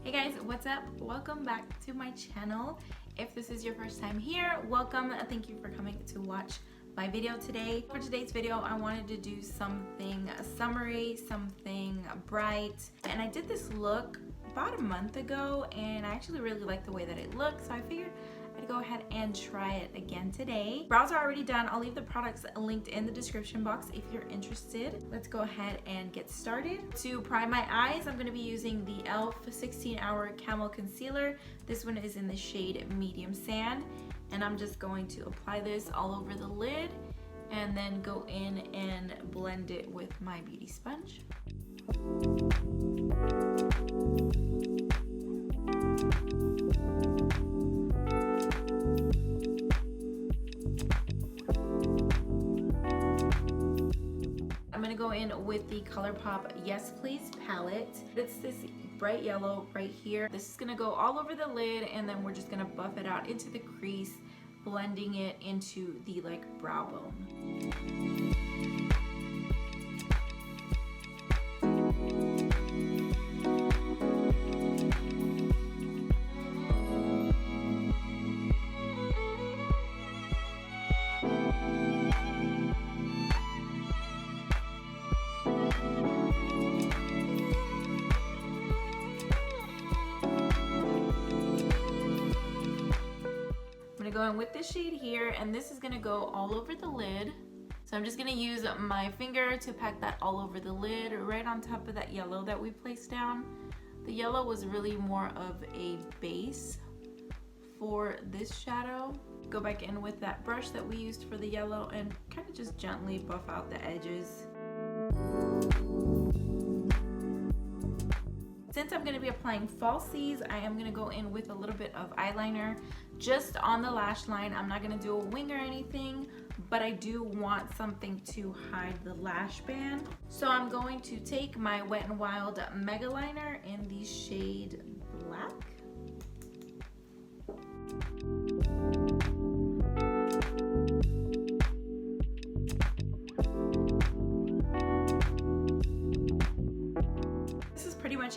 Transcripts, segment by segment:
Hey guys, what's up? Welcome back to my channel. If this is your first time here, welcome. Thank you for coming to watch my video today. For today's video, I wanted to do something summery, something bright. And I did this look about a month ago and I actually really like the way that it looks. So I figured I'd go ahead and try it again today. Brows are already done. I'll leave the products linked in the description box if you're interested. Let's go ahead and get started. To prime my eyes, I'm going to be using the e.l.f. 16-Hour Camo Concealer. This one is in the shade Medium Sand. And I'm just going to apply this all over the lid and then go in and blend it with my beauty sponge. I'm gonna go in with the Colourpop Yes Please palette. It's this bright yellow right here. This is gonna go all over the lid and then we're just gonna buff it out into the crease, blending it into the brow bone. Go in with this shade here, and this is gonna go all over the lid. So I'm just gonna use my finger to pack that all over the lid, right on top of that yellow that we placed down. The yellow was really more of a base for this shadow. Go back in with that brush that we used for the yellow and kind of just gently buff out the edges. Since I'm going to be applying falsies, I am going to go in with a little bit of eyeliner just on the lash line. I'm not going to do a wing or anything, but I do want something to hide the lash band. So I'm going to take my Wet n Wild Megaliner in the shade Black.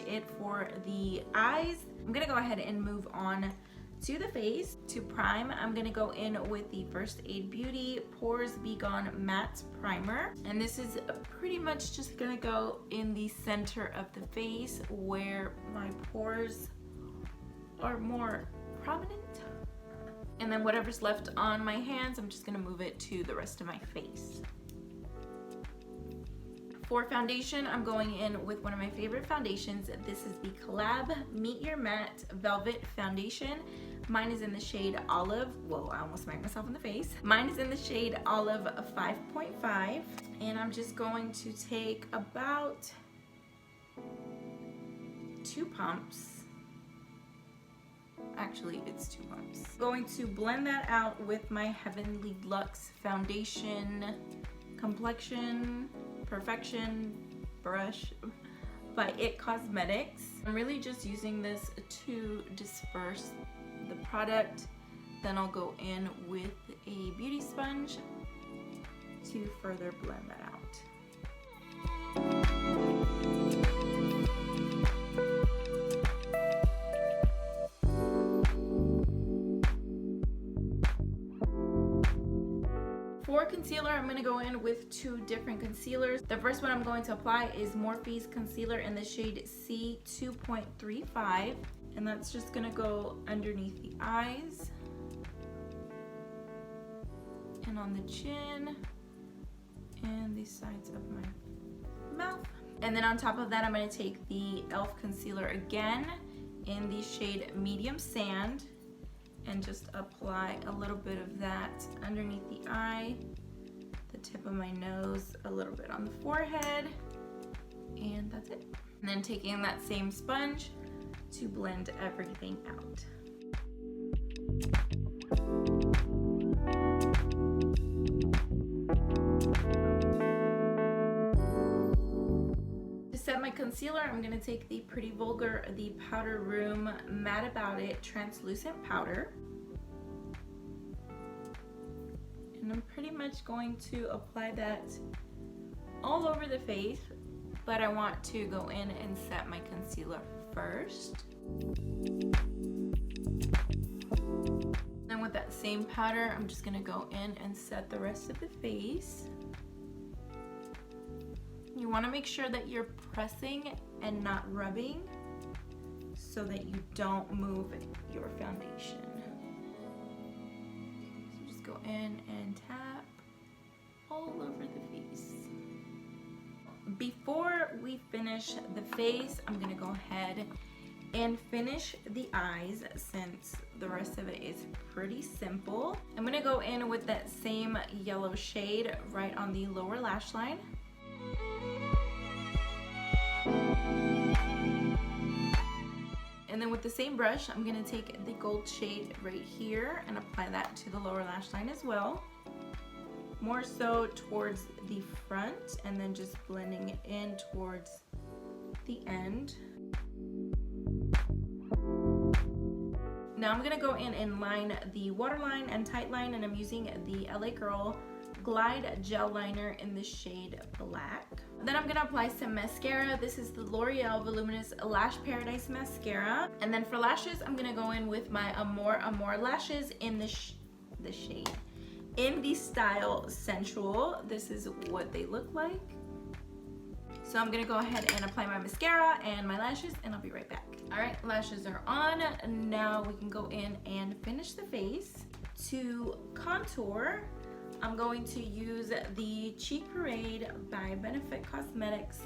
It for the eyes. I'm gonna go ahead and move on to the face. To prime, I'm gonna go in with the First Aid Beauty Pores Be Gone Matte Primer, and this is pretty much just gonna go in the center of the face where my pores are more prominent, and then whatever's left on my hands, I'm just gonna move it to the rest of my face. For foundation, I'm going in with one of my favorite foundations. This is the Collab Meet Your Matte Velvet Foundation. Mine is in the shade Olive. Whoa, I almost smacked myself in the face. Mine is in the shade Olive 5.5. And I'm just going to take about 2 pumps. Actually, it's 2 pumps. I'm going to blend that out with my Heavenly Luxe Foundation Complexion Perfection brush by It Cosmetics. I'm really just using this to disperse the product. Then I'll go in with a beauty sponge to further blend that out. For concealer, I'm going to go in with 2 different concealers. The first one I'm going to apply is Morphe's concealer in the shade C2.35, and that's just going to go underneath the eyes and on the chin and the sides of my mouth. And then on top of that, I'm going to take the e.l.f. concealer again in the shade Medium Sand and just apply a little bit of that underneath the eye, the tip of my nose, a little bit on the forehead, and that's it. And then taking that same sponge to blend everything out. To set my concealer, I'm going to take the Pretty Vulgar, the Powder Room Matte About It Translucent Powder. And I'm pretty much going to apply that all over the face, but I want to go in and set my concealer first. that same powder, I'm just gonna go in and set the rest of the face. You wanna make sure that you're pressing and not rubbing so that you don't move your foundation. So just go in and tap all over the face. Before we finish the face, I'm gonna go ahead and finish the eyes since the rest of it is pretty simple. I'm gonna go in with that same yellow shade right on the lower lash line. And then with the same brush, I'm gonna take the gold shade right here and apply that to the lower lash line as well. More so towards the front and then just blending it in towards the end. Now I'm gonna go in and line the waterline and tightline, and I'm using the LAGirl Glide Gel Liner in the shade Black. Then I'm gonna apply some mascara. This is the Loreal Voluminous Lash Paradise Mascara. And then for lashes, I'm gonna go in with my Amor lashes in the shade. In the style Sensual. This is what they look like. So I'm gonna go ahead and apply my mascara and my lashes, and I'll be right back. All right, lashes are on. Now we can go in and finish the face. To contour, I'm going to use the Cheek Parade by Benefit Cosmetics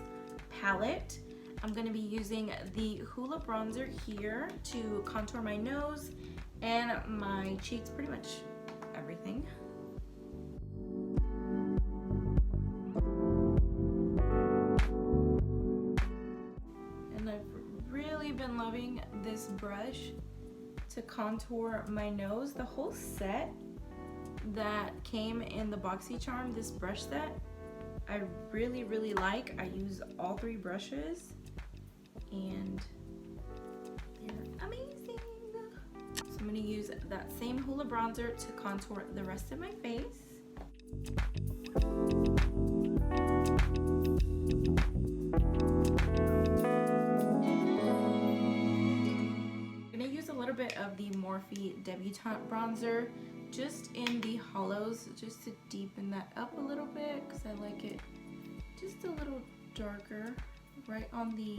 palette. I'm gonna be using the Hoola bronzer here to contour my nose and my cheeks, pretty much everything. Been loving this brush to contour my nose. The whole set that came in the BOXY charm, this brush set, I really like. I use all three brushes and they're amazing. So I'm going to use that same Hoola bronzer to contour the rest of my face. Bit of the Morphe Debutante bronzer just in the hollows, just to deepen that up a little bit, because I like it just a little darker right on the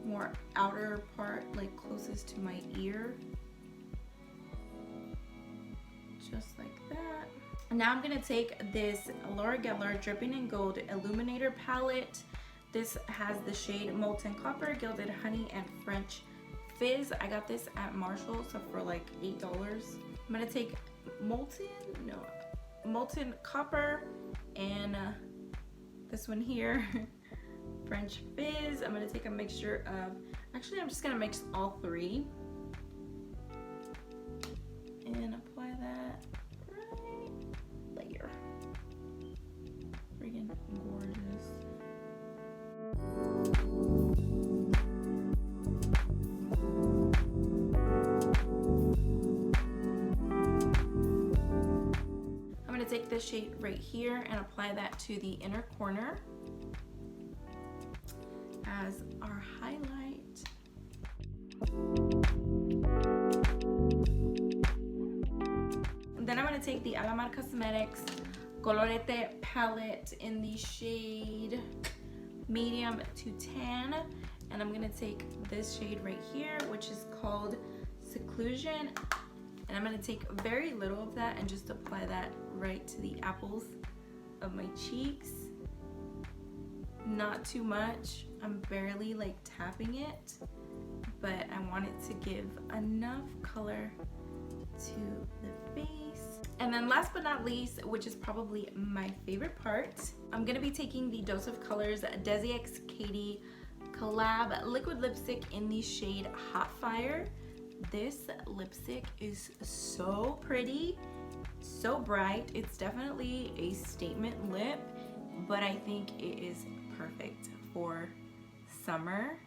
more outer part, like closest to my ear, just like that. And now I'm gonna take this Loreal Dripping in Gold Illuminator palette. This has the shade Molten Copper, Gilded Honey, and French Fizz. I got this at Marshall's for like $8. I'm gonna take Molten Copper and this one here, French Fizz. I'm gonna take a mixture of, actually I'm just gonna mix all three and apply that right there. Freaking gorgeous. Take this shade right here and apply that to the inner corner as our highlight. And then I'm going to take the Alamar Cosmetics Colorte palette in the shade medium to tan, and I'm going to take this shade right here, which is called Seclusion. And I'm gonna take very little of that and just apply that right to the apples of my cheeks. Not too much. I'm barely like tapping it, but I want it to give enough color to the face. And then last but not least, which is probably my favorite part, I'm gonna be taking the Dose of Colors desixkaty Collab liquid lipstick in the shade Hot Fire. This lipstick is so pretty, so bright. It's definitely a statement lip, but I think it is perfect for summer.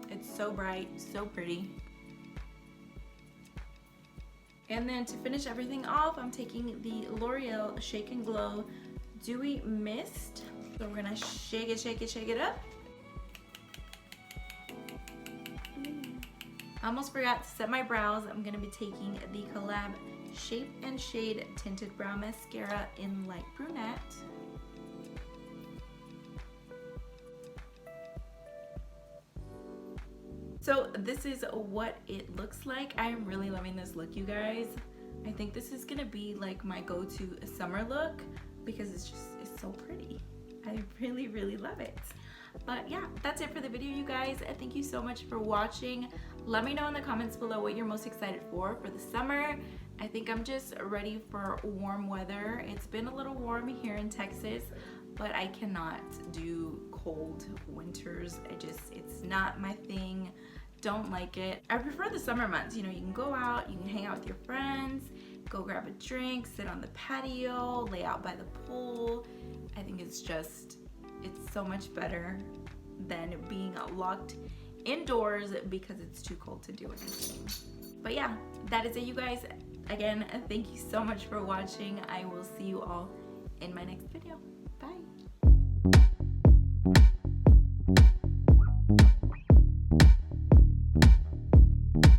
It's so bright, so pretty. And then to finish everything off, I'm taking the L'Oreal Shake and Glow Dewy Mist. So we're gonna shake it up. I almost forgot to set my brows. I'm going to be taking the Collab Shape and Shade Tinted Brow Mascara in Light Brunette. So this is what it looks like. I am really loving this look, you guys. I think this is gonna be like my go-to summer look because it's so pretty. I really love it. But yeah, that's it for the video, you guys. Thank you so much for watching. Let me know in the comments below what you're most excited for the summer. I think I'm just ready for warm weather. It's been a little warm here in Texas, but I cannot do cold winters. It's not my thing. Don't like it. I prefer the summer months. You know, you can go out, you can hang out with your friends, go grab a drink, sit on the patio, lay out by the pool. I think it's so much better than being locked indoors because it's too cold to do anything. But yeah, that is it, you guys. Again, thank you so much for watching. I will see you all in my next video. Bye.